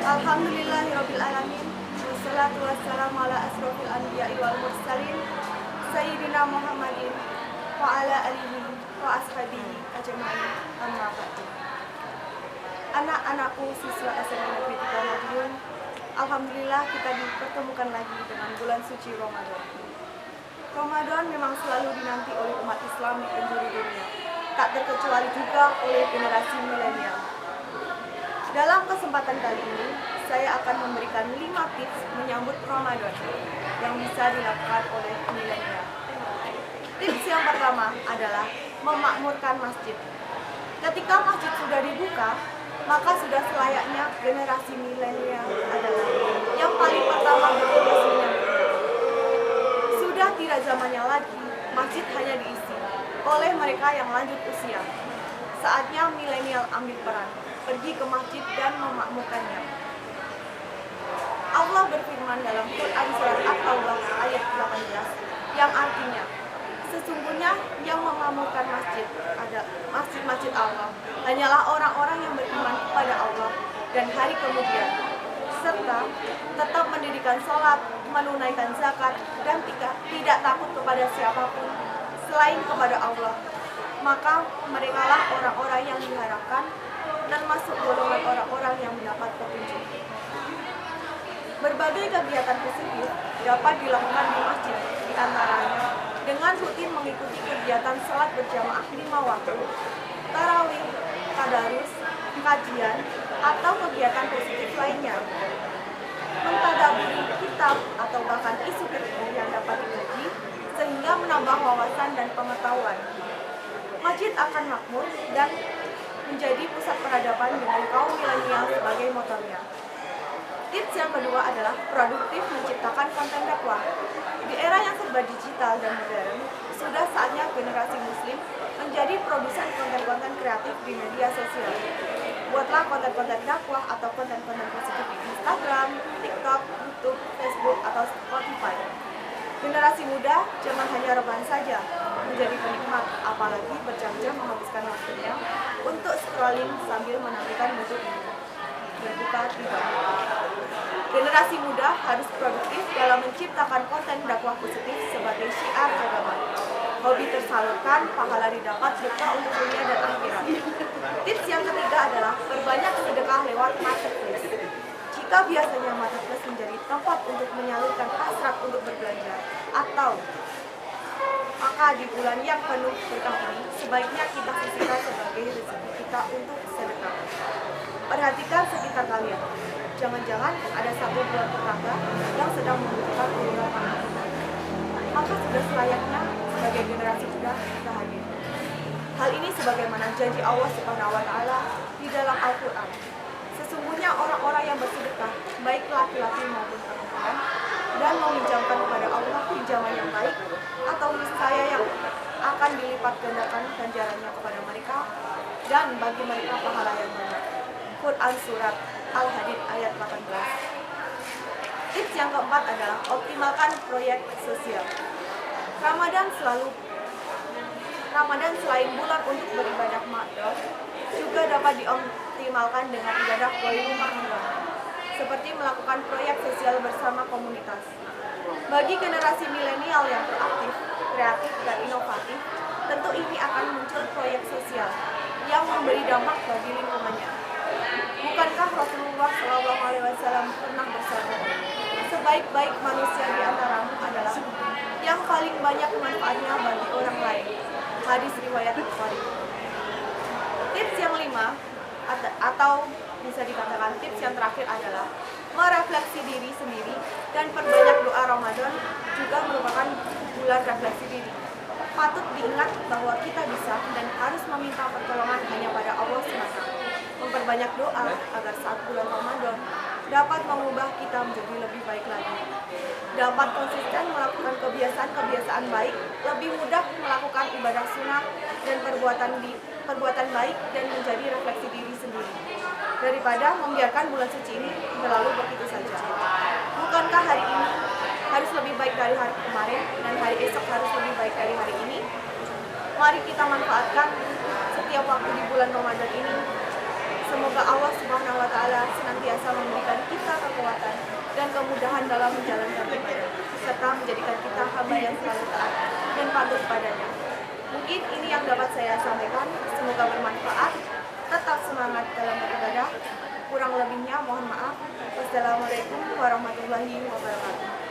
Alhamdulillahirrabbilalamin. Wassalatu wassalamu ala asrofil anbiya'i wal mursalin Sayyidina Muhammadin wa ala alihi wa ashabihi ajma'in, amma ba'du. Anak-anakku siswa SMA Negeri 3 Madiun, alhamdulillah kita dipertemukan lagi dengan bulan suci Ramadan. Ramadan memang selalu dinanti oleh umat Islam di penjuru dunia, tak terkecuali juga oleh generasi milenial. Dalam kesempatan kali ini, saya akan memberikan 5 tips menyambut Ramadan yang bisa dilakukan oleh milenial. Tips yang pertama adalah memakmurkan masjid. Ketika masjid sudah dibuka, maka sudah selayaknya generasi milenial adalah yang paling pertama bertugas menyambut. Sudah tidak zamannya lagi, masjid hanya diisi oleh mereka yang lanjut usia. Saatnya milenial ambil peran, pergi ke masjid dan memakmurkannya. Allah berfirman dalam Quran surat At-Taubah ayat 18 yang artinya, sesungguhnya yang memakmurkan masjid ada masjid-masjid Allah hanyalah orang-orang yang beriman kepada Allah dan hari kemudian, serta tetap mendirikan sholat, menunaikan zakat, dan tidak takut kepada siapapun selain kepada Allah. Maka merekalah orang-orang yang diharapkan dan masuk golongan orang-orang yang mendapat petunjuk. Berbagai kegiatan positif dapat dilakukan di masjid, di antaranya dengan rutin mengikuti kegiatan salat berjamaah 5 waktu, tarawih, tadarus, kajian, atau kegiatan positif lainnya. Mentadaburi kitab atau bahkan isu fikih yang dapat dikaji sehingga menambah wawasan dan pengetahuan. Masjid akan makmur dan menjadi pusat peradaban dengan kaum milenial sebagai motornya. Tips yang kedua adalah produktif menciptakan konten dakwah. Di era yang serba digital dan modern, sudah saatnya generasi muslim menjadi produsen konten-konten kreatif di media sosial. Buatlah konten-konten dakwah atau konten-konten positif di Instagram, TikTok, YouTube, Facebook, atau Spotify. Generasi muda jangan hanya rebahan saja, menjadi penikmat, apalagi berjam-jam menghabiskan waktunya untuk scrolling sambil menampilkan bentuk berbuka tidak. Generasi muda harus produktif dalam menciptakan konten dakwah positif sebagai syiar agama. Hobi tersalurkan, pahala didapat berkah untuk dunia dan akhirat. Tips yang ketiga adalah perbanyak sedekah lewat marketplace. Jika biasanya marketplace menjadi tempat untuk menyalurkan hasrat untuk berbelanja, atau maka di bulan yang penuh berkah ini, sebaiknya kita sisihkan sebagai rezeki kita untuk sedekah. Perhatikan sekitar kalian. Jangan-jangan ada satu bulan tetangga yang sedang membutuhkan uluran tangan. Maka sudah selayaknya sebagai generasi muda kita hadir. Hal ini sebagaimana janji Allah Subhanahu wa Ta'ala di dalam Al-Quran. Sesungguhnya orang-orang yang bersedekah, baik laki-laki maupun perempuan, dan meminjamkan kepada Allah pinjaman yang baik atau niscaya yang akan dilipat gandakan ganjarannya kepada mereka dan bagi mereka pahala yang banyak. Quran surat Al-Hadid ayat 18. Tips yang keempat adalah optimalkan proyek sosial. Ramadan selain bulan untuk beribadah makro, juga dapat dioptimalkan dengan ibadah rumah seperti melakukan proyek sosial bersama komunitas. Bagi generasi milenial yang proaktif, kreatif, dan inovatif, tentu ini akan muncul proyek sosial yang memberi dampak bagi lingkungannya. Bukankah Rasulullah SAW pernah bersabda, sebaik-baik manusia di antaramu adalah yang paling banyak manfaatnya bagi orang lain. Hadis riwayat Bukhari. Tips yang 5 atau bisa dikatakan tips yang terakhir adalah merefleksi diri sendiri dan perbanyak doa. Ramadan juga merupakan bulan refleksi diri. Patut diingat bahwa kita bisa dan harus meminta pertolongan hanya pada Allah semata. Memperbanyak doa agar saat bulan Ramadan dapat mengubah kita menjadi lebih baik lagi. Dapat konsisten melakukan kebiasaan-kebiasaan baik, lebih mudah melakukan ibadah sunnah dan perbuatan baik dan menjadi refleksi diri sendiri. Daripada membiarkan bulan suci ini berlalu begitu saja. Bukankah hari ini harus lebih baik dari hari kemarin dan hari esok harus lebih baik dari hari ini? Mari kita manfaatkan setiap waktu di bulan Ramadan ini Semoga Allah Subhanahu wa Ta'ala senantiasa memberikan kita kekuatan dan kemudahan dalam menjalankan ibadah, serta menjadikan kita hamba yang selalu taat dan patuh padanya. Mungkin ini yang dapat saya sampaikan. Semoga bermanfaat. Tetap semangat dalam beribadah. Kurang lebihnya mohon maaf. Wassalamualaikum warahmatullahi wabarakatuh.